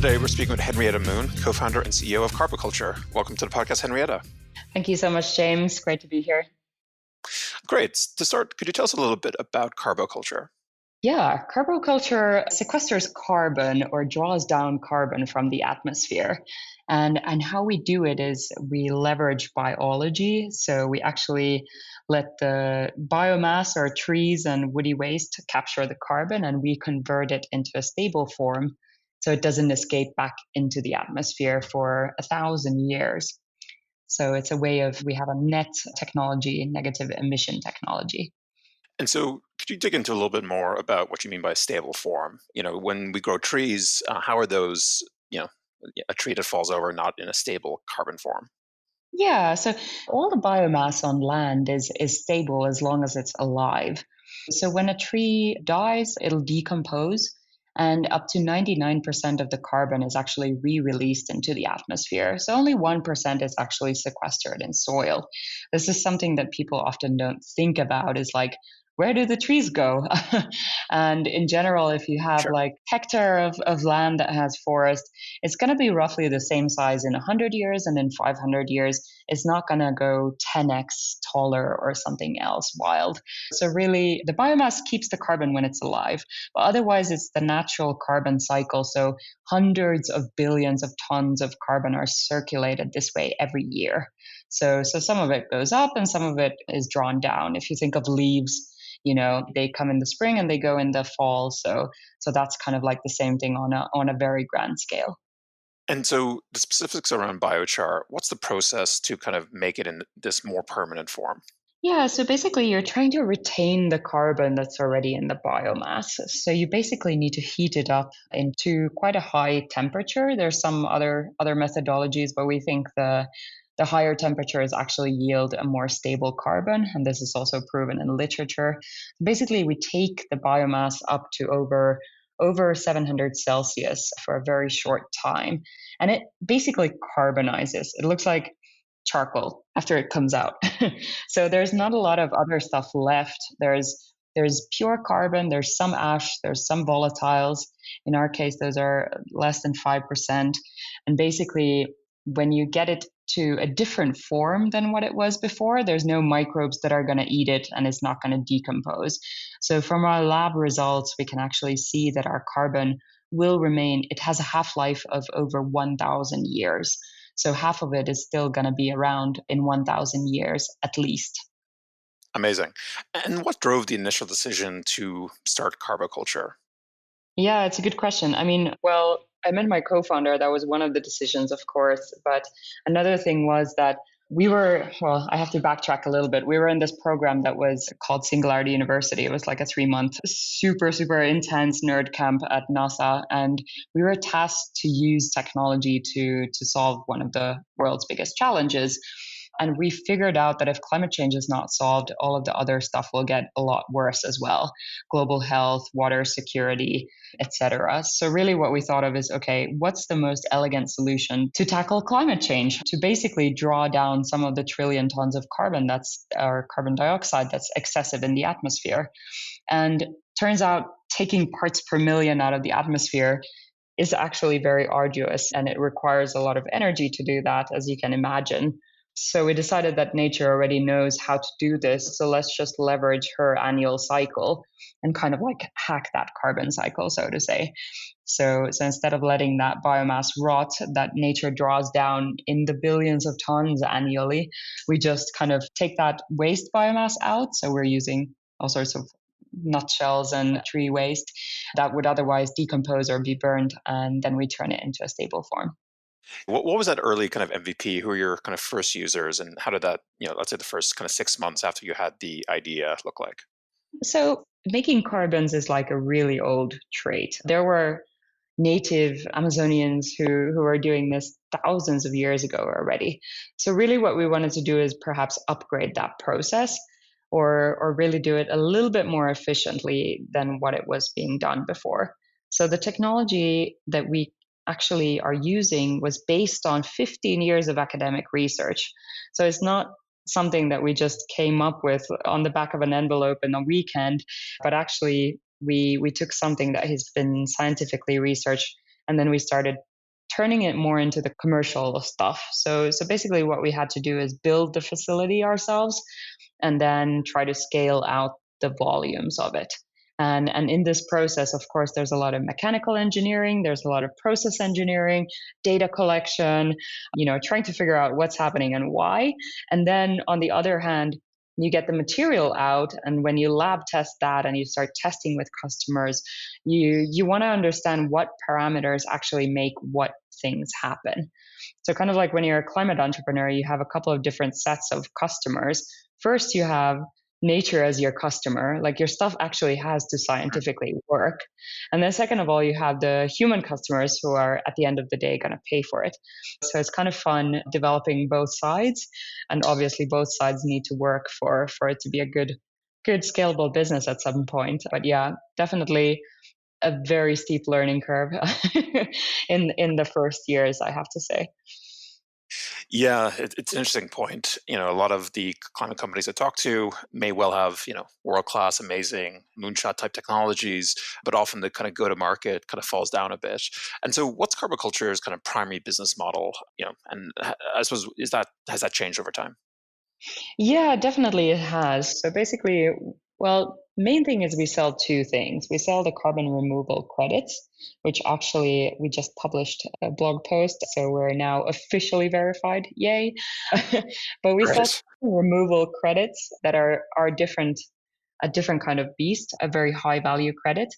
Today, we're speaking with Henrietta Moon, co-founder and CEO of Carbotculture. Welcome to the podcast, Henrietta. Thank you so much, James. Great to be here. Great. To start, could you tell us a little bit about Carbotculture? Yeah, carbon sequesters carbon or draws down carbon from the atmosphere. And how we do it is we leverage biology. So we actually let the biomass or trees and woody waste capture the carbon, and we convert it into a stable form so it doesn't escape back into the atmosphere for 1,000 years. So it's a way of, we have a net technology, negative emission technology. And so could you dig into a little bit more about what you mean by stable form? When we grow trees, how are those, a tree that falls over not in a stable carbon form? Yeah, so all the biomass on land is stable as long as it's alive. So when a tree dies, it'll decompose, and up to 99% of the carbon is actually re-released into the atmosphere. So only 1% is actually sequestered in soil. This is something that people often don't think about, is like, where do the trees go? And in general, if you have Sure. like hectare of land that has forest, it's going to be roughly the same size in 100 years, and in 500 years, it's not going to go 10x taller or something else wild. So really, the biomass keeps the carbon when it's alive, but otherwise it's the natural carbon cycle. So hundreds of billions of tons of carbon are circulated this way every year. So some of it goes up and some of it is drawn down. If you think of leaves, they come in the spring and they go in the fall. So that's kind of like the same thing on a very grand scale. And so the specifics around biochar, what's the process to kind of make it in this more permanent form? Yeah, so basically you're trying to retain the carbon that's already in the biomass. So you basically need to heat it up into quite a high temperature. There's some other methodologies, but we think the higher temperatures actually yield a more stable carbon, and this is also proven in literature. Basically, we take the biomass up to over 700 Celsius for a very short time, and it basically carbonizes. It looks like charcoal after it comes out. So there's not a lot of other stuff left. There's pure carbon, there's some ash, there's some volatiles. In our case, those are less than 5%. And basically, when you get it to a different form than what it was before, there's no microbes that are going to eat it, and it's not going to decompose. So from our lab results, we can actually see that our carbon will remain. It has a half-life of over 1,000 years. So half of it is still going to be around in 1,000 years at least. Amazing. And what drove the initial decision to start Carbotculture? Yeah, it's a good question. I mean, well, I met my co-founder. That was one of the decisions, of course. But another thing was that I have to backtrack a little bit. We were in this program that was called Singularity University. It was like a 3-month, super, super intense nerd camp at NASA. And we were tasked to use technology to solve one of the world's biggest challenges. And we figured out that if climate change is not solved, all of the other stuff will get a lot worse as well. Global health, water security, etc. So really what we thought of is, okay, what's the most elegant solution to tackle climate change, to basically draw down some of the trillion tons of carbon or carbon dioxide that's excessive in the atmosphere. And turns out taking parts per million out of the atmosphere is actually very arduous, and it requires a lot of energy to do that, as you can imagine. So we decided that nature already knows how to do this. So let's just leverage her annual cycle and kind of like hack that carbon cycle, so to say. So instead of letting that biomass rot that nature draws down in the billions of tons annually, we just kind of take that waste biomass out. So we're using all sorts of nutshells and tree waste that would otherwise decompose or be burned, and then we turn it into a stable form. What was that early kind of MVP? Who were your kind of first users, and how did that, let's say the first kind of 6 months after you had the idea look like? So making carbons is like a really old trait. There were native Amazonians who were doing this thousands of years ago already. So really what we wanted to do is perhaps upgrade that process, or really do it a little bit more efficiently than what it was being done before. So the technology that we actually are using was based on 15 years of academic research. So it's not something that we just came up with on the back of an envelope in a weekend, but actually we took something that has been scientifically researched, and then we started turning it more into the commercial stuff. So basically what we had to do is build the facility ourselves and then try to scale out the volumes of it. And in this process, of course, there's a lot of mechanical engineering, there's a lot of process engineering, data collection, trying to figure out what's happening and why. And then on the other hand, you get the material out, and when you lab test that and you start testing with customers, you want to understand what parameters actually make what things happen. So kind of like when you're a climate entrepreneur, you have a couple of different sets of customers. First, you have nature as your customer, like your stuff actually has to scientifically work. And then second of all, you have the human customers who are at the end of the day going to pay for it. So it's kind of fun developing both sides. And obviously both sides need to work for it to be a good scalable business at some point. But yeah, definitely a very steep learning curve in the first years, I have to say. Yeah, it's an interesting point. A lot of the climate companies I talk to may well have, world-class, amazing moonshot type technologies, but often the kind of go-to-market kind of falls down a bit. And so what's Carbotculture's kind of primary business model, and I suppose has that changed over time? Yeah, definitely it has. So basically, well, main thing is we sell two things. We sell the carbon removal credits, which actually we just published a blog post, so we're now officially verified. Yay. But we sell Great. removal credits that are different, a different kind of beast, a very high value credit.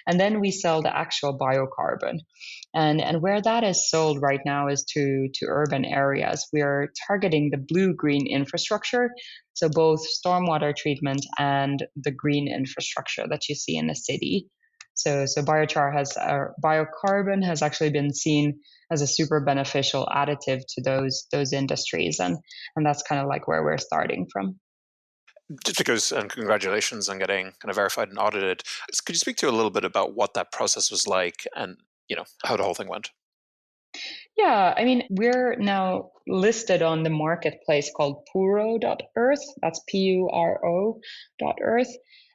And then we sell the actual biocarbon. And where that is sold right now is to urban areas. We are targeting the blue-green infrastructure, so both stormwater treatment and the green infrastructure that you see in the city. So biocarbon has actually been seen as a super beneficial additive to those industries, and that's kind of like where we're starting from. Just because, and congratulations on getting kind of verified and audited. Could you speak to a little bit about what that process was like and, how the whole thing went? Yeah, I mean, we're now listed on the marketplace called Puro.earth. That's Puro.earth.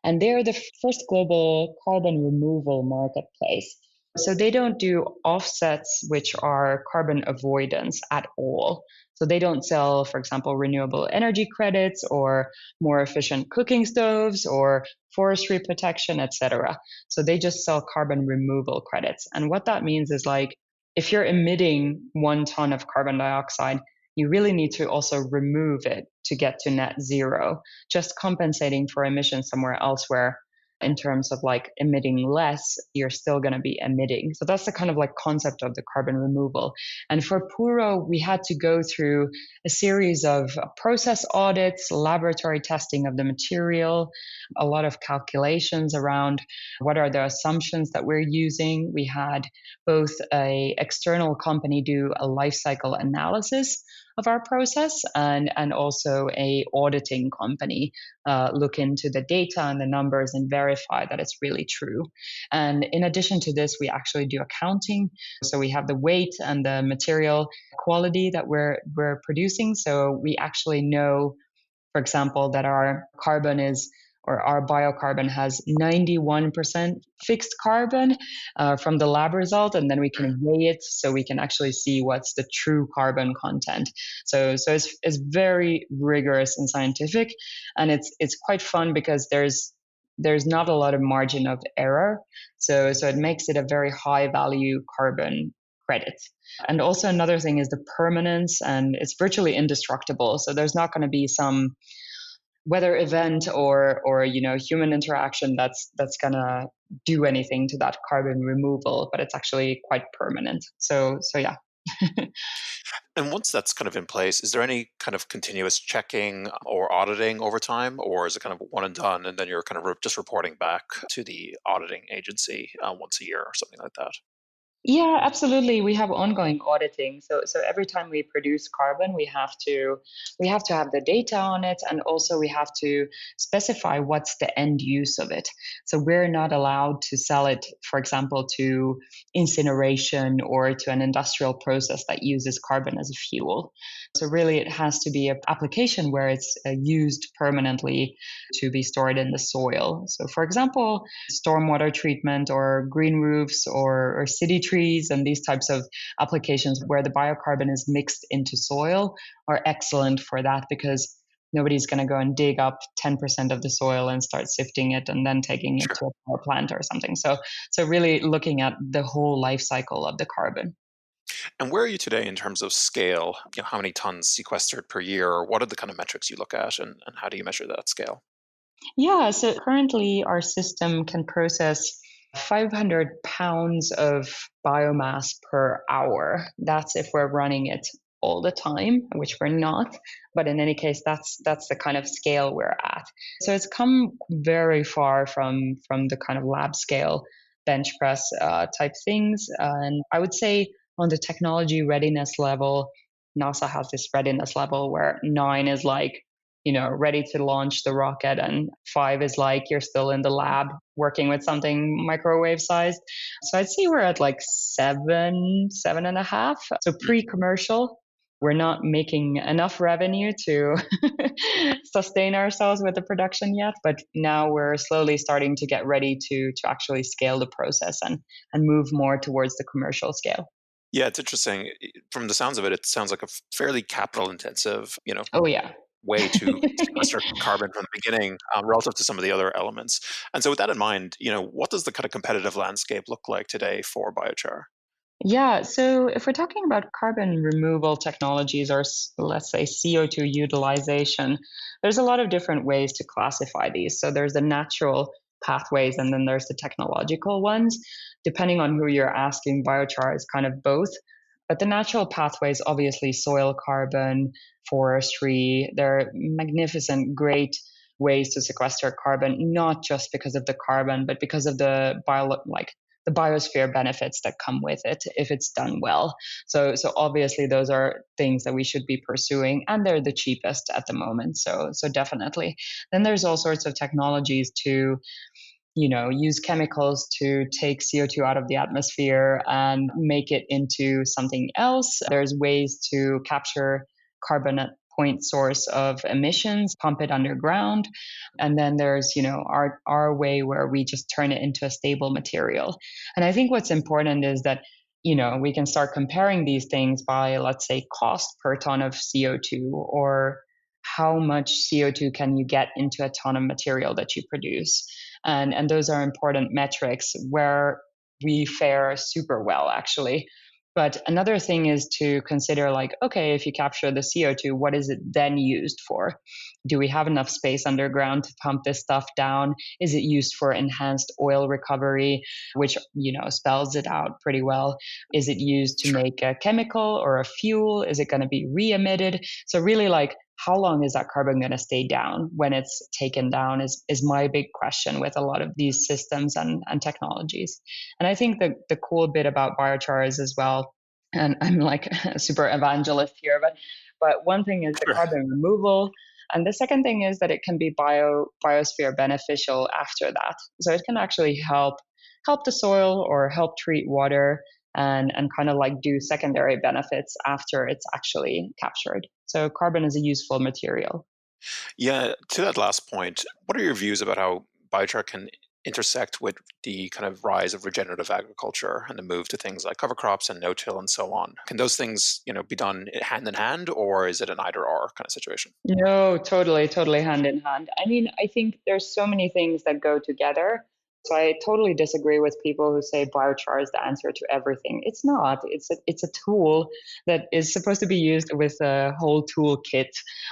And they're the first global carbon removal marketplace. So they don't do offsets, which are carbon avoidance at all. So they don't sell, for example, renewable energy credits or more efficient cooking stoves or forestry protection, etc. So they just sell carbon removal credits. And what that means is like, if you're emitting 1 ton of carbon dioxide, you really need to also remove it to get to net zero. Just compensating for emissions somewhere elsewhere in terms of like emitting less, you're still going to be emitting. So that's the kind of like concept of the carbon removal. And for Puro, we had to go through a series of process audits, laboratory testing of the material, a lot of calculations around what are the assumptions that we're using. We had both a external company do a life cycle analysis of our process and also a auditing company look into the data and the numbers and verify that it's really true. And in addition to this, we actually do accounting. So we have the weight and the material quality that we're producing. So we actually know, for example, that our carbon is, or our biocarbon has 91% fixed carbon from the lab result, and then we can weigh it so we can actually see what's the true carbon content. So it's very rigorous and scientific, and it's quite fun because there's not a lot of margin of error. So it makes it a very high value carbon credit. And also another thing is the permanence, and it's virtually indestructible. So there's not going to be some weather event or human interaction that's going to do anything to that carbon removal, but it's actually quite permanent. So yeah. And once that's kind of in place, is there any kind of continuous checking or auditing over time, or is it kind of one and done, and then you're kind of just reporting back to the auditing agency once a year or something like that? Yeah, absolutely. We have ongoing auditing. So every time we produce carbon, we have to have the data on it, and also we have to specify what's the end use of it. So we're not allowed to sell it, for example, to incineration or to an industrial process that uses carbon as a fuel. So really, it has to be an application where it's used permanently to be stored in the soil. So, for example, stormwater treatment or green roofs or city trees and these types of applications where the biocarbon is mixed into soil are excellent for that, because nobody's going to go and dig up 10% of the soil and start sifting it and then taking it Sure. to a power plant or something. So really looking at the whole life cycle of the carbon. And where are you today in terms of scale? How many tons sequestered per year? Or what are the kind of metrics you look at, and how do you measure that scale? Yeah, so currently our system can process 500 pounds of biomass per hour. That's if we're running it all the time, which we're not. But in any case, that's the kind of scale we're at. So it's come very far from the kind of lab scale bench press type things. And I would say on the technology readiness level, NASA has this readiness level where 9 is like, ready to launch the rocket, and 5 is like you're still in the lab working with something microwave sized. So I'd say we're at like 7, 7.5. So Mm. pre-commercial, we're not making enough revenue to sustain ourselves with the production yet, but now we're slowly starting to get ready to actually scale the process and move more towards the commercial scale. Yeah, it's interesting. From the sounds of it, it sounds like a fairly capital intensive, Oh yeah. way to sequester carbon from the beginning, relative to some of the other elements. And so, with that in mind, what does the kind of competitive landscape look like today for biochar? Yeah, so if we're talking about carbon removal technologies, or let's say CO2 utilization, there's a lot of different ways to classify these. So there's the natural pathways and then there's the technological ones. Depending on who you're asking, biochar is kind of both. But the natural pathways, obviously, soil carbon, forestry, they're magnificent, great ways to sequester carbon, not just because of the carbon, but because of the biosphere benefits that come with it if it's done well. So obviously those are things that we should be pursuing, and they're the cheapest at the moment. So definitely. Then there's all sorts of technologies to use chemicals to take CO2 out of the atmosphere and make it into something else. There's ways to capture carbon at point source of emissions, pump it underground. And then there's, our way where we just turn it into a stable material. And I think what's important is that, we can start comparing these things by, let's say, cost per ton of CO2, or how much CO2 can you get into a ton of material that you produce. And those are important metrics where we fare super well, actually. But another thing is to consider, like, okay, if you capture the CO2, what is it then used for? Do we have enough space underground to pump this stuff down? Is it used for enhanced oil recovery, which spells it out pretty well? Is it used to Sure. make a chemical or a fuel? Is it going to be re-emitted? So really, like, how long is that carbon going to stay down when it's taken down is my big question with a lot of these systems and technologies. And I think the cool bit about biochar is as well, and I'm like a super evangelist here, but one thing is the Sure. carbon removal. And the second thing is that it can be biosphere beneficial after that. So it can actually help the soil or help treat water, and kind of like do secondary benefits after it's actually captured. So carbon is a useful material. Yeah, to that last point, what are your views about how biochar can intersect with the kind of rise of regenerative agriculture and the move to things like cover crops and no-till and so on? Can those things, be done hand in hand, or is it an either-or kind of situation? No, totally, totally hand in hand. I mean, I think there's so many things that go together. So I totally disagree with people who say biochar is the answer to everything. It's not. It's a tool that is supposed to be used with a whole toolkit,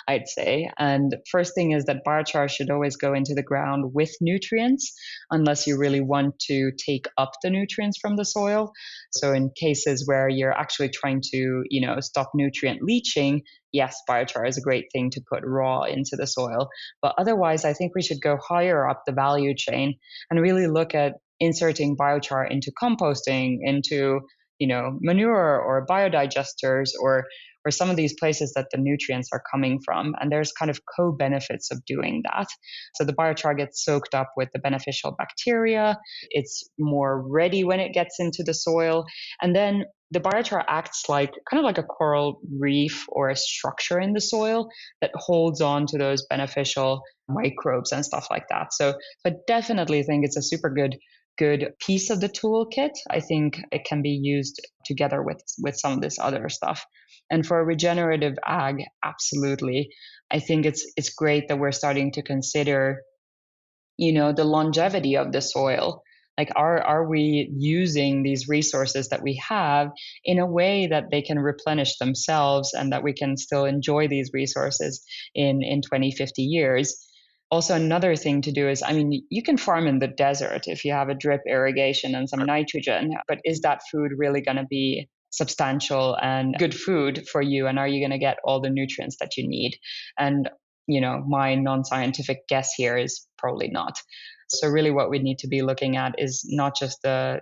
I'd say. And first thing is that biochar should always go into the ground with nutrients, unless you really want to take up the nutrients from the soil. So in cases where you're actually trying to, stop nutrient leaching, yes, biochar is a great thing to put raw into the soil. But otherwise, I think we should go higher up the value chain and really look at inserting biochar into composting, into manure or biodigesters, or some of these places that the nutrients are coming from. And there's kind of co-benefits of doing that. So the biochar gets soaked up with the beneficial bacteria. It's more ready when it gets into the soil. And then the biochar acts like kind of like a coral reef or a structure in the soil that holds on to those beneficial microbes and stuff like that. So I definitely think it's a super good good piece of the toolkit. I think it can be used together with some of this other stuff. And for regenerative ag, absolutely. I think it's great that we're starting to consider, the longevity of the soil. Like, are we using these resources that we have in a way that they can replenish themselves and that we can still enjoy these resources in 20, 50 years? Also, another thing to do is, I mean, you can farm in the desert if you have a drip irrigation and some nitrogen, but is that food really going to be substantial and good food for you? And are you going to get all the nutrients that you need? And my non-scientific guess here is probably not. So really what we need to be looking at is not just the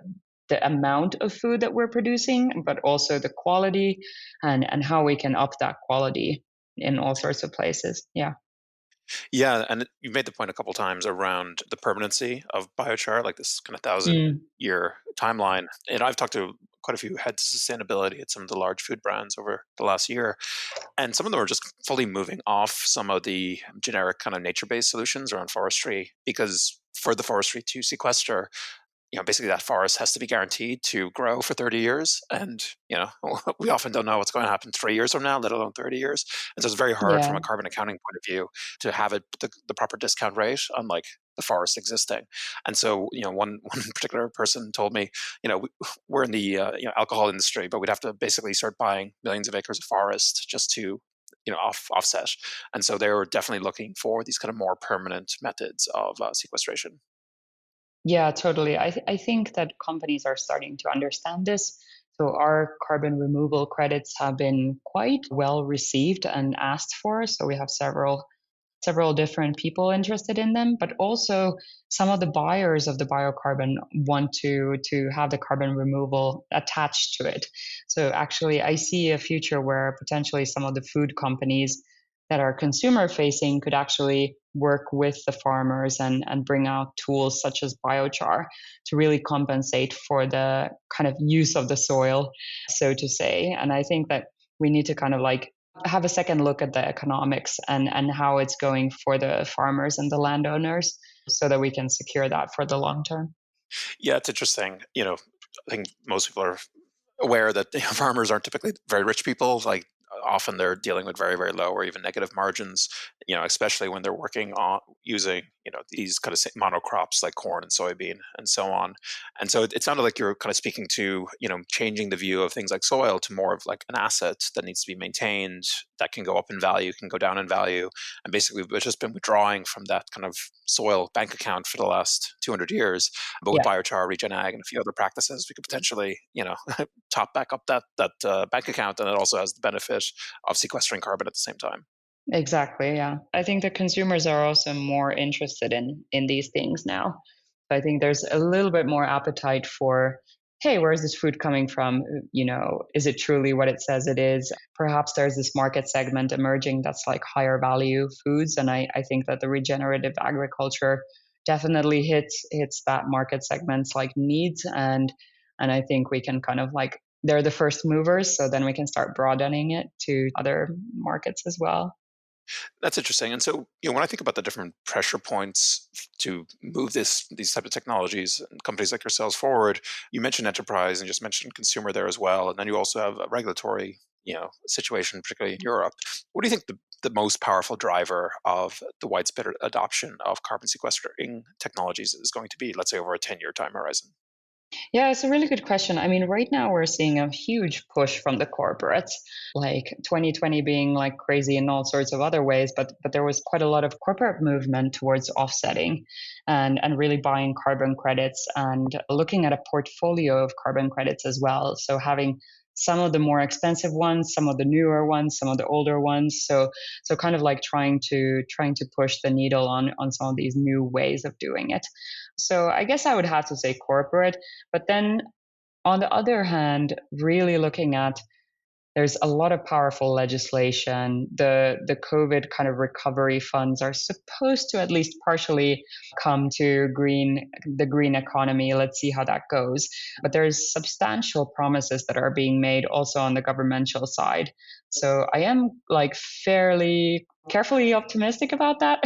amount of food that we're producing, but also the quality and how we can up that quality in all sorts of places. Yeah. Yeah, and you made the point a couple times around the permanency of biochar, like this kind of Mm. 1,000-year timeline. And I've talked to quite a few heads of sustainability at some of the large food brands over the last year, and some of them are just fully moving off some of the generic kind of nature-based solutions around forestry, because for the forestry to sequester, basically that forest has to be guaranteed to grow for 30 years. And, we often don't know what's going to happen 3 years from now, let alone 30 years. And so it's very hard from Yeah. a carbon accounting point of view to have it the proper discount rate on like the forest existing. And so, one particular person told me, we're in the alcohol industry, but we'd have to basically start buying millions of acres of forest just to offset. And so they were definitely looking for these kind of more permanent methods of sequestration. Yeah, totally. I think that companies are starting to understand this. So our carbon removal credits have been quite well received and asked for. So we have several different people interested in them, but also some of the buyers of the biocarbon want to have the carbon removal attached to it. So actually, I see a future where potentially some of the food companies that are consumer facing could actually work with the farmers and bring out tools such as biochar to really compensate for the kind of use of the soil, so to say. And I think that we need to kind of like have a second look at the economics and how it's going for the farmers and the landowners so that we can secure that for the long term. Yeah, it's interesting. I think most people are aware that farmers aren't typically very rich people. Like often they're dealing with very, very low or even negative margins. Especially when they're working on using these kind of monocrops like corn and soybean and so on. And so it sounded like you're kind of speaking to changing the view of things like soil to more of like an asset that needs to be maintained, that can go up in value, can go down in value, and basically we've just been withdrawing from that kind of soil bank account for the last 200 years. But with Yeah. biochar, regen ag, and a few other practices, we could potentially top back up that bank account, and it also has the benefit of sequestering carbon at the same time. Exactly. Yeah. I think the consumers are also more interested in these things now. So I think there's a little bit more appetite for, hey, where's this food coming from? Is it truly what it says it is? Perhaps there's this market segment emerging that's like higher value foods. And I think that the regenerative agriculture definitely hits that market segment's like needs. And I think we can kind of like they're the first movers, so then we can start broadening it to other markets as well. That's interesting. And so, when I think about the different pressure points to move these type of technologies and companies like yourselves forward, you mentioned enterprise and just mentioned consumer there as well, and then you also have a regulatory, situation, particularly in Europe. What do you think the most powerful driver of the widespread adoption of carbon sequestering technologies is going to be, let's say, over a 10-year time horizon? Yeah, it's a really good question. I mean, right now we're seeing a huge push from the corporates, like 2020 being like crazy in all sorts of other ways, but there was quite a lot of corporate movement towards offsetting and really buying carbon credits and looking at a portfolio of carbon credits as well. So having some of the more expensive ones, some of the newer ones, some of the older ones. So kind of like trying to push the needle on some of these new ways of doing it. So I guess I would have to say corporate. But then on the other hand, really looking at There's a lot of powerful legislation. The COVID kind of recovery funds are supposed to at least partially come to the green economy. Let's see how that goes. But there's substantial promises that are being made also on the governmental side. So I am like fairly carefully optimistic about that,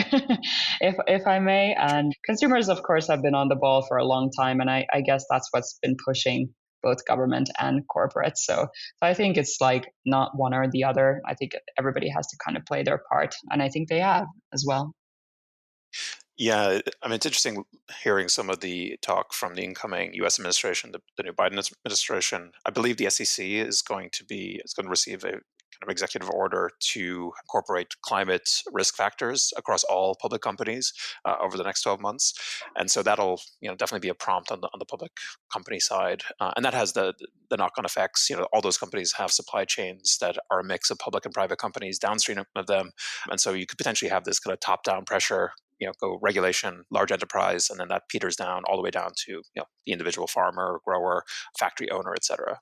if I may. And consumers, of course, have been on the ball for a long time, and I guess that's what's been pushing both government and corporates. So I think it's like not one or the other. I think everybody has to kind of play their part, and I think they have as well. Yeah, I mean, it's interesting hearing some of the talk from the incoming U.S. administration, the new Biden administration. I believe the SEC is going to receive a kind of executive order to incorporate climate risk factors across all public companies over the next 12 months, and so that'll definitely be a prompt on the public company side, and that has the knock-on effects. All those companies have supply chains that are a mix of public and private companies downstream of them, and so you could potentially have this kind of top-down pressure, go regulation, large enterprise, and then that peters down all the way down to the individual farmer, grower, factory owner, etc.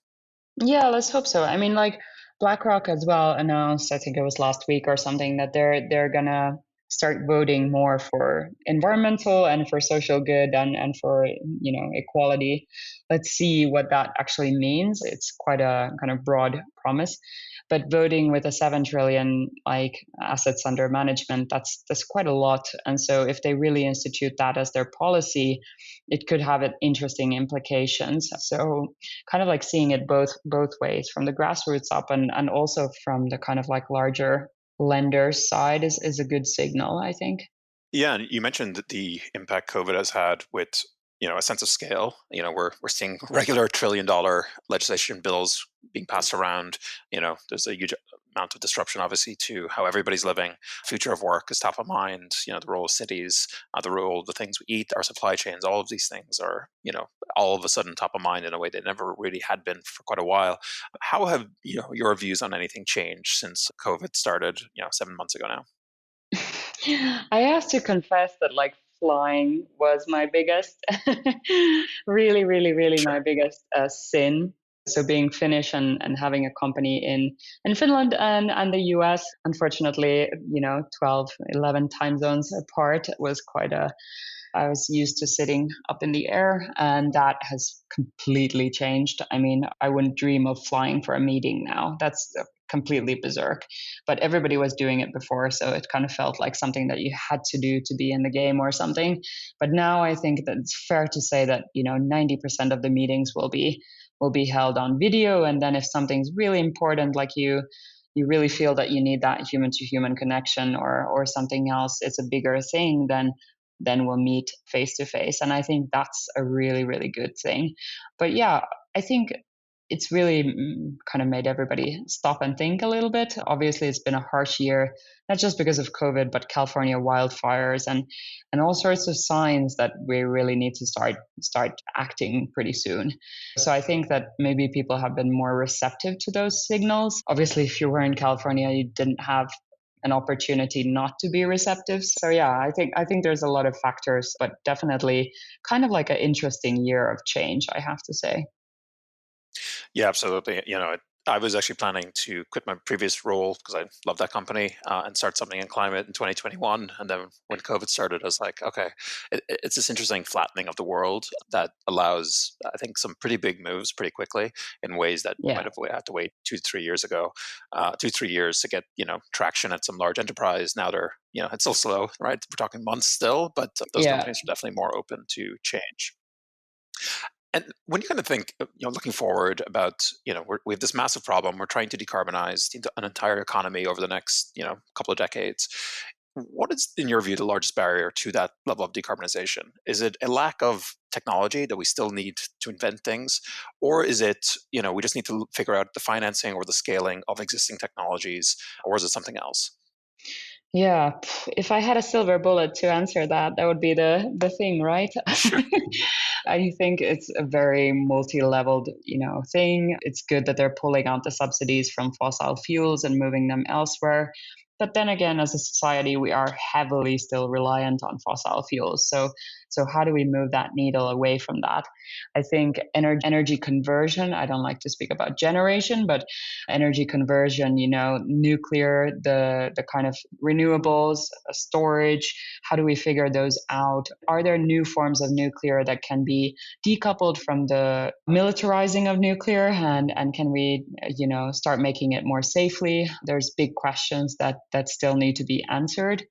Yeah, let's hope so. I mean, like BlackRock as well announced, I think it was last week or something, that they're gonna start voting more for environmental and for social good and for equality. Let's see what that actually means. It's quite a kind of broad promise. But voting with a 7 trillion like assets under management, that's quite a lot. And so if they really institute that as their policy, it could have interesting implications. So kind of like seeing it both ways, from the grassroots up and also from the kind of like larger lenders side is a good signal, I think. Yeah, and you mentioned the impact COVID has had with a sense of scale. We're seeing regular $1 trillion legislation bills being passed around. There's a huge amount of disruption, obviously, to how everybody's living. Future of work is top of mind. The role of cities, the role of the things we eat, our supply chains. All of these things are all of a sudden top of mind in a way they never really had been for quite a while. How have your views on anything changed since COVID started 7 months ago now? I have to confess that like flying was my biggest, really, really, really my Sure. biggest sin. So being Finnish and having a company in Finland and the US, unfortunately, 12, 11 time zones apart was quite I was used to sitting up in the air, and that has completely changed. I mean, I wouldn't dream of flying for a meeting now. That's completely berserk. But everybody was doing it before, so it kind of felt like something that you had to do to be in the game or something. But now I think that it's fair to say that 90% of the meetings will be held on video, and then if something's really important, like you really feel that you need that human to human connection or something else, it's a bigger thing, then we'll meet face to face. And I think that's a really, really good thing. But yeah, I think it's really kind of made everybody stop and think a little bit. Obviously, it's been a harsh year, not just because of COVID, but California wildfires and all sorts of signs that we really need to start acting pretty soon. So I think that maybe people have been more receptive to those signals. Obviously, if you were in California, you didn't have an opportunity not to be receptive. So yeah, I think there's a lot of factors, but definitely kind of like an interesting year of change, I have to say. Yeah, absolutely. I was actually planning to quit my previous role because I love that company and start something in climate in 2021. And then when COVID started, I was like, okay, it's this interesting flattening of the world that allows, I think, some pretty big moves pretty quickly in ways that you Yeah. might have had to wait 2 to 3 years ago, 2 3 years to get traction at some large enterprise. Now they're it's still slow, right? We're talking months still, but those Yeah. companies are definitely more open to change. And when you kind of think, looking forward about, we have this massive problem. We're trying to decarbonize an entire economy over the next, couple of decades. What is, in your view, the largest barrier to that level of decarbonization? Is it a lack of technology that we still need to invent things? Or is it, we just need to figure out the financing or the scaling of existing technologies? Or is it something else? Yeah, if I had a silver bullet to answer that, that would be the thing, right? Sure. I think it's a very multi-leveled, thing. It's good that they're pulling out the subsidies from fossil fuels and moving them elsewhere. But then again, as a society, we are heavily still reliant on fossil fuels. So how do we move that needle away from that? I think energy conversion, I don't like to speak about generation, but energy conversion, nuclear, the kind of renewables, storage, how do we figure those out? Are there new forms of nuclear that can be decoupled from the militarizing of nuclear, and can we start making it more safely? There's big questions that still need to be answered.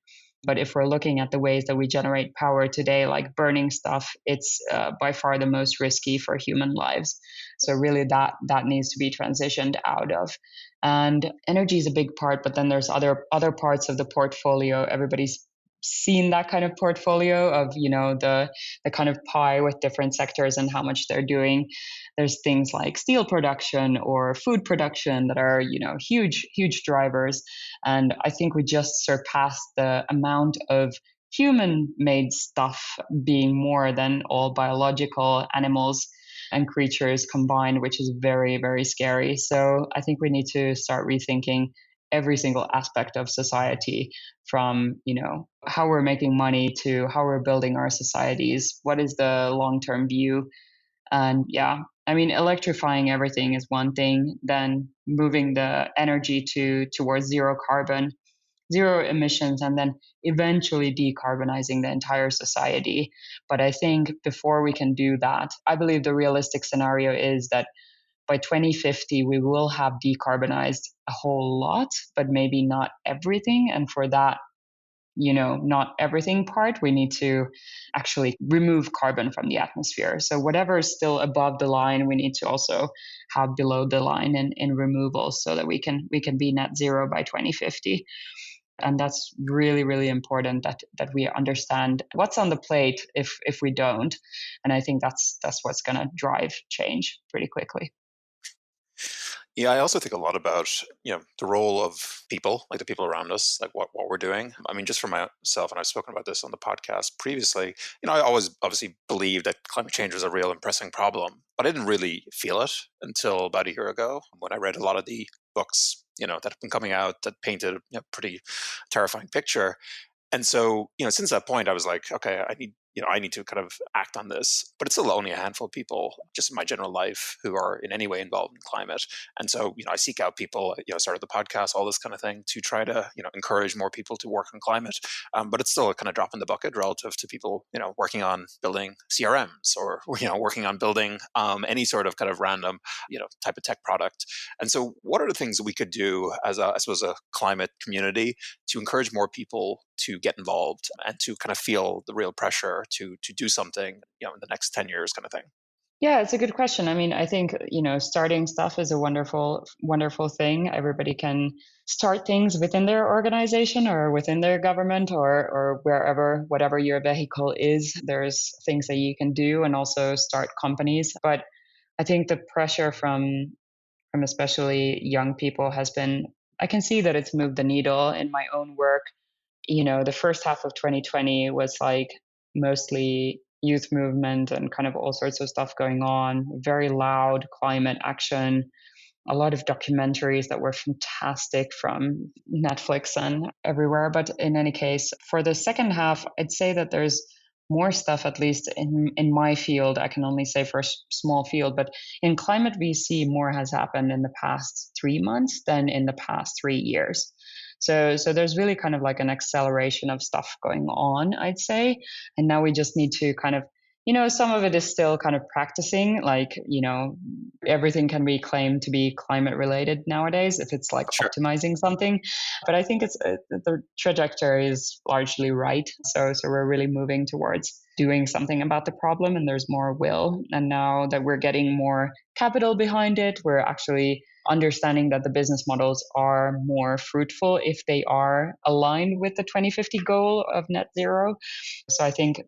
But if we're looking at the ways that we generate power today, like burning stuff, it's by far the most risky for human lives. So really that needs to be transitioned out of. And energy is a big part, but then there's other parts of the portfolio. Everybody's seen that kind of portfolio of the kind of pie with different sectors and how much they're doing. There's things like steel production or food production that are huge drivers, and I think we just surpassed the amount of human made stuff being more than all biological animals and creatures combined, which is very, very scary. So I think we need to start rethinking every single aspect of society, from how we're making money to how we're building our societies. What is the long-term view? And yeah, I mean, electrifying everything is one thing, then moving the energy towards zero carbon, zero emissions, and then eventually decarbonizing the entire society. But I think before we can do that, I believe the realistic scenario is that by 2050, we will have decarbonized a whole lot, but maybe not everything. And for that, not everything part, we need to actually remove carbon from the atmosphere. So whatever is still above the line, we need to also have below the line in removal, so that we can be net zero by 2050. And that's really, really important that we understand what's on the plate if we don't. And I think that's what's going to drive change pretty quickly. Yeah, I also think a lot about, the role of people, like the people around us, like what we're doing. I mean, just for myself, and I've spoken about this on the podcast previously, I always obviously believed that climate change was a real and pressing problem, but I didn't really feel it until about a year ago when I read a lot of the books, that have been coming out that painted a pretty terrifying picture. And so, since that point, I was like, okay, I need to kind of act on this. But it's still only a handful of people, just in my general life, who are in any way involved in climate. And so, I seek out people, started the podcast, all this kind of thing, to try to, encourage more people to work on climate. But it's still a kind of drop in the bucket relative to people, working on building CRMs or, working on building any sort of kind of random, type of tech product. And so, what are the things that we could do as I suppose, a climate community to encourage more people to get involved and to kind of feel the real pressure to do something, in the next 10 years kind of thing? Yeah, it's a good question. I mean, I think, starting stuff is a wonderful, wonderful thing. Everybody can start things within their organization or within their government, or wherever, whatever your vehicle is. There's things that you can do, and also start companies. But I think the pressure from especially young people has been, I can see that it's moved the needle in my own work. The first half of 2020 was like mostly youth movement and kind of all sorts of stuff going on, very loud climate action, a lot of documentaries that were fantastic from Netflix and everywhere. But in any case, for the second half, I'd say that there's more stuff, at least in my field. I can only say for a small field, but in climate VC, more has happened in the past 3 months than in the past 3 years. So there's really kind of like an acceleration of stuff going on, I'd say. And now we just need to kind of, some of it is still kind of practicing, like, everything can be claimed to be climate related nowadays if it's like Sure. optimizing something. But I think it's the trajectory is largely right. So we're really moving towards doing something about the problem, and there's more will. And now that we're getting more capital behind it, we're actually understanding that the business models are more fruitful if they are aligned with the 2050 goal of net zero. So I think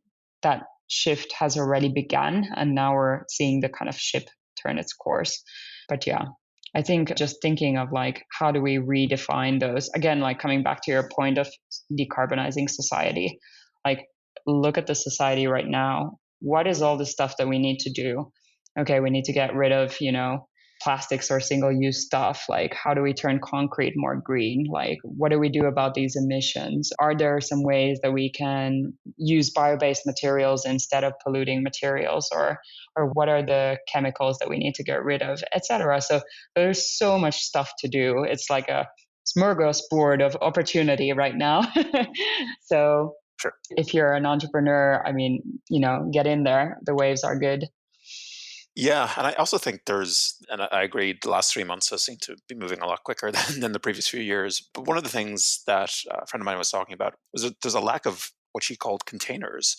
that shift has already begun, and now we're seeing the kind of ship turn its course. But yeah, I think just thinking of like, how do we redefine those? Again, like coming back to your point of decarbonizing society, like look at the society right now. What is all the stuff that we need to do? Okay, we need to get rid of, plastics or single-use stuff. Like, how do we turn concrete more green? Like, what do we do about these emissions? Are there some ways that we can use bio-based materials instead of polluting materials, or what are the chemicals that we need to get rid of, etc. So there's so much stuff to do. It's like a smorgasbord of opportunity right now. So Sure. if you're an entrepreneur, I mean, get in there. The waves are good. Yeah, and I also think and I agree, the last 3 months seem to be moving a lot quicker than the previous few years. But one of the things that a friend of mine was talking about was that there's a lack of what she called containers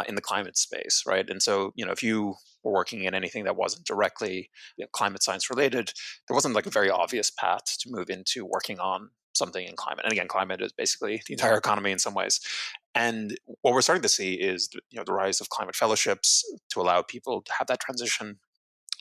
in the climate space, right? And so, if you were working in anything that wasn't directly climate science related, there wasn't like a very obvious path to move into working on something in climate. And again, climate is basically the entire economy in some ways. And what we're starting to see is the rise of climate fellowships to allow people to have that transition.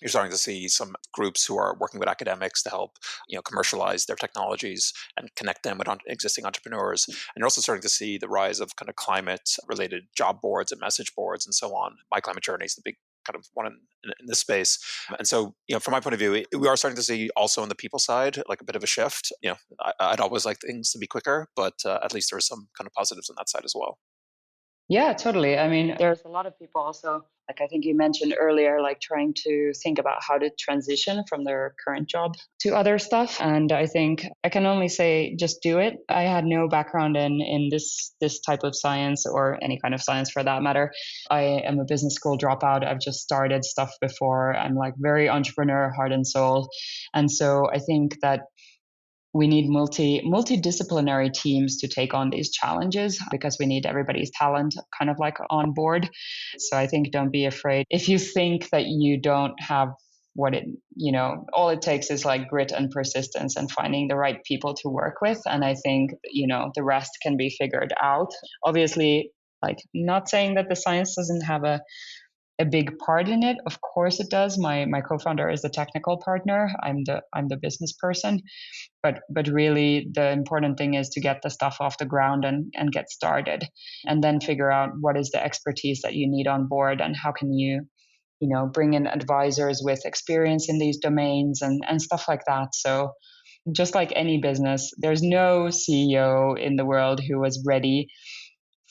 You're starting to see some groups who are working with academics to help commercialize their technologies and connect them with existing entrepreneurs. And you're also starting to see the rise of kind of climate related job boards and message boards and so on. My Climate Journey is the big kind of one in this space. And so, from my point of view, we are starting to see also on the people side, like a bit of a shift. I'd always like things to be quicker, but at least there are some kind of positives on that side as well. Yeah, totally. I mean, there's a lot of people also, like I think you mentioned earlier, like trying to think about how to transition from their current job to other stuff. And I think I can only say just do it. I had no background in this type of science, or any kind of science for that matter. I am a business school dropout. I've just started stuff before. I'm like very entrepreneur, heart and soul. And so I think that we need multidisciplinary teams to take on these challenges, because we need everybody's talent kind of like on board. So I think don't be afraid. If you think that you don't have all it takes is like grit and persistence and finding the right people to work with. And I think, the rest can be figured out. Obviously, like, not saying that the science doesn't have a big part in it. Of course it does. My co-founder is the technical partner. I'm the business person. But really the important thing is to get the stuff off the ground and get started, and then figure out what is the expertise that you need on board, and how can you bring in advisors with experience in these domains and stuff like that. So just like any business, there's no CEO in the world who was ready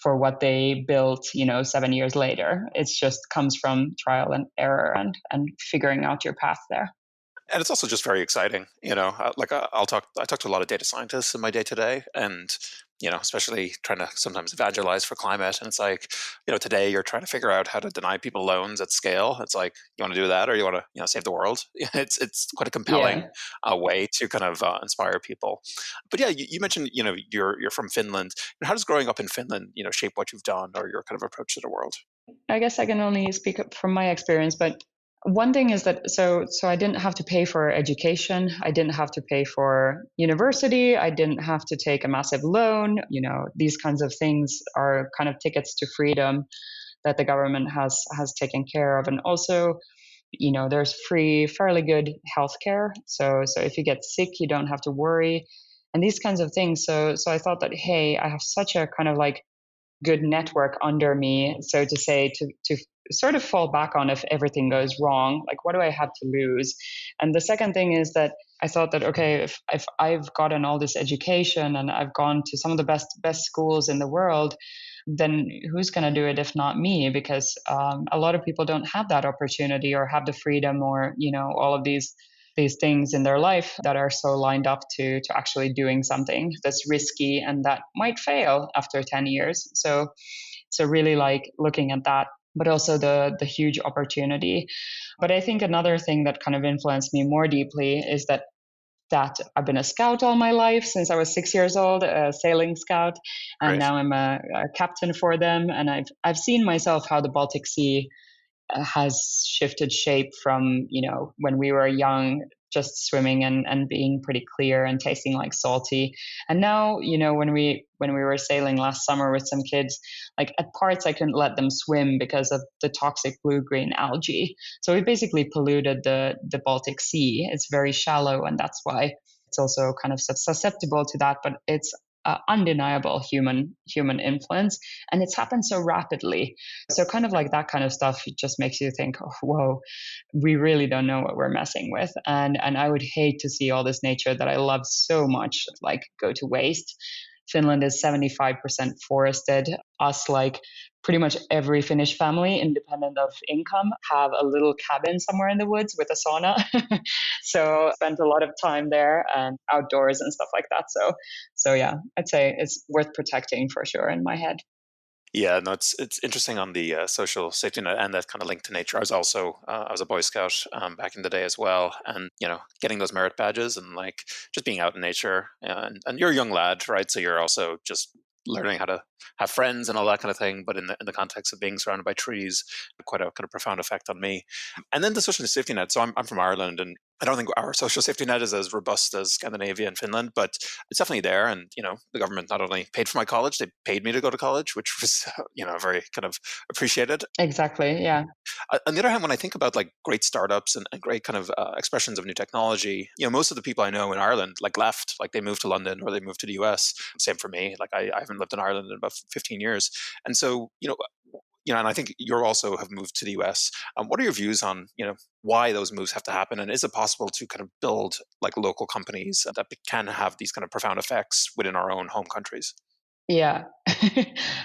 for what they built 7 years later. It's just comes from trial and error and figuring out your path there. And it's also just very exciting, I talk to a lot of data scientists in my day to day, and especially trying to sometimes evangelize for climate. And it's like, today you're trying to figure out how to deny people loans at scale. It's like, you want to do that, or you want to save the world? It's quite a compelling Yeah. way to kind of inspire people. But yeah, you mentioned you're from Finland. How does growing up in Finland shape what you've done or your kind of approach to the world? I guess I can only speak up from my experience, but one thing is that so I didn't have to pay for education. I didn't have to pay for university. I didn't have to take a massive loan. These kinds of things are kind of tickets to freedom that the government has taken care of. And also, there's free, fairly good healthcare. So if you get sick, you don't have to worry, and these kinds of things. So I thought that, hey, I have such a kind of like good network under me, so to say, to sort of fall back on if everything goes wrong. Like, what do I have to lose? And the second thing is that I thought that, okay, if I've gotten all this education and I've gone to some of the best schools in the world, then who's going to do it if not me? Because a lot of people don't have that opportunity or have the freedom, or all of these things in their life that are so lined up to actually doing something that's risky and that might fail after 10 years. So really like looking at that, but also the huge opportunity. But I think another thing that kind of influenced me more deeply is that I've been a scout all my life since I was 6 years old, a sailing scout, and Great. now I'm a captain for them. And I've seen myself how the Baltic Sea has shifted shape from when we were young, just swimming and being pretty clear and tasting like salty, and now when we were sailing last summer with some kids, like at parts I couldn't let them swim because of the toxic blue-green algae. So we basically polluted the Baltic Sea. It's very shallow, and that's why it's also kind of susceptible to that. But it's undeniable human influence, and it's happened so rapidly. So kind of like that kind of stuff just makes you think, oh, whoa, we really don't know what we're messing with. And I would hate to see all this nature that I love so much like go to waste. Finland is 75% forested. Us, like pretty much every Finnish family, independent of income, have a little cabin somewhere in the woods with a sauna. So spent a lot of time there and outdoors and stuff like that. So yeah, I'd say it's worth protecting for sure in my head. Yeah, no, it's interesting on the social safety net, and that kind of link to nature. I was a Boy Scout back in the day as well, and getting those merit badges and like just being out in nature, and you're a young lad, right? So you're also just learning how to have friends and all that kind of thing. But in the context of being surrounded by trees, quite a kind of profound effect on me. And then the social safety net. So I'm from Ireland, and I don't think our social safety net is as robust as Scandinavia and Finland, but it's definitely there. And the government not only paid for my college, they paid me to go to college, which was very kind of appreciated. Exactly. Yeah. On the other hand, when I think about like great startups and great kind of expressions of new technology, most of the people I know in Ireland like left, like they moved to London or they moved to the US. Same for me. Like I haven't lived in Ireland in about 15 years, and so and I think you also have moved to the US. What are your views on why those moves have to happen, and is it possible to kind of build like local companies that can have these kind of profound effects within our own home countries? Yeah.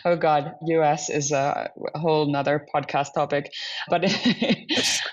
Oh God, US is a whole nother podcast topic. But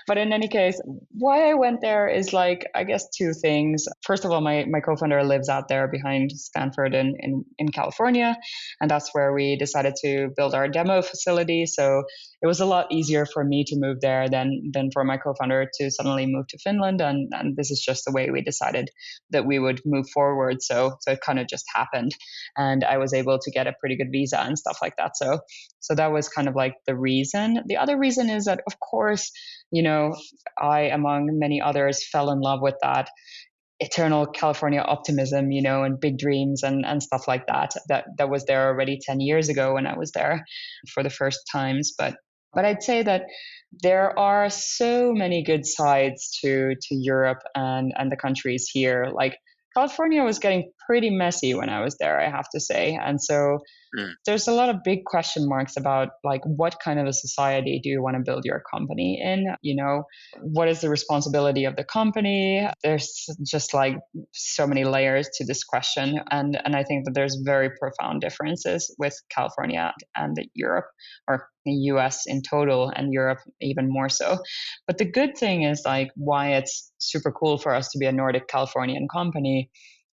but in any case, why I went there is like I guess two things. First of all, my co-founder lives out there behind Stanford in California, and that's where we decided to build our demo facility. So it was a lot easier for me to move there than for my co-founder to suddenly move to Finland. And this is just the way we decided that we would move forward. So it kind of just happened. And I was able to get a pretty good visa and stuff like that. So that was kind of like the reason. The other reason is that, of course, I, among many others, fell in love with that eternal California optimism, and big dreams and stuff like that. That was there already 10 years ago when I was there for the first times. But I'd say that there are so many good sides to Europe and the countries here. Like California was getting pretty messy when I was there, I have to say. And so there's a lot of big question marks about like what kind of a society do you want to build your company in? What is the responsibility of the company? There's just like so many layers to this question. And I think that there's very profound differences with California and Europe, or the US in total, and Europe even more so. But the good thing is like why it's super cool for us to be a Nordic Californian company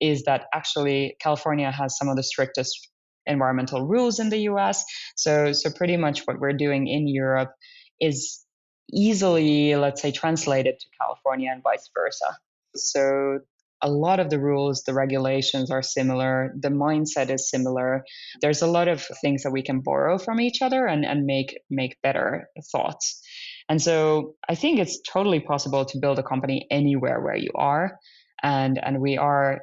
is that actually California has some of the strictest environmental rules in the US. So pretty much what we're doing in Europe is easily, let's say, translated to California and vice versa. So a lot of the rules, the regulations are similar, the mindset is similar. There's a lot of things that we can borrow from each other and make better thoughts. And so I think it's totally possible to build a company anywhere where you are. And we are,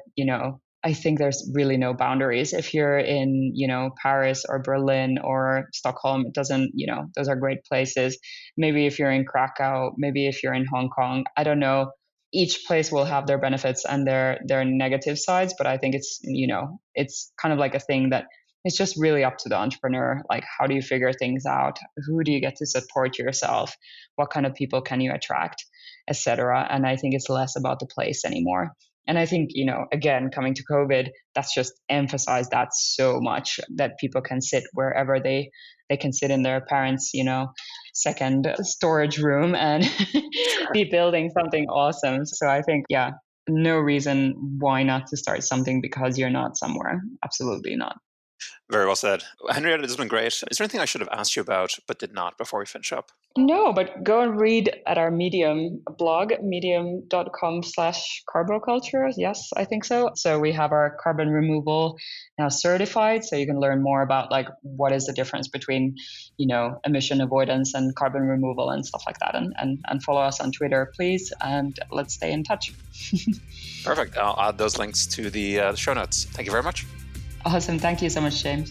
I think there's really no boundaries. If you're in, Paris or Berlin or Stockholm, it doesn't, those are great places. Maybe if you're in Krakow, maybe if you're in Hong Kong, I don't know. Each place will have their benefits and their negative sides, but I think it's, it's kind of like a thing that it's just really up to the entrepreneur. Like, how do you figure things out? Who do you get to support yourself? What kind of people can you attract, etc.? And I think it's less about the place anymore. And I think, again, coming to COVID, that's just emphasized that so much that people can sit wherever they can sit in their parents', second storage room and be building something awesome. So I think, yeah, no reason why not to start something because you're not somewhere. Absolutely not. Very well said. Henrietta, this has been great. Is there anything I should have asked you about but did not before we finish up? No, but go and read at our Medium blog, medium.com/carboculture. Yes, I think so. So we have our carbon removal now certified. So you can learn more about like what is the difference between, emission avoidance and carbon removal and stuff like that. And follow us on Twitter, please. And let's stay in touch. Perfect. I'll add those links to the show notes. Thank you very much. Awesome. Thank you so much, James.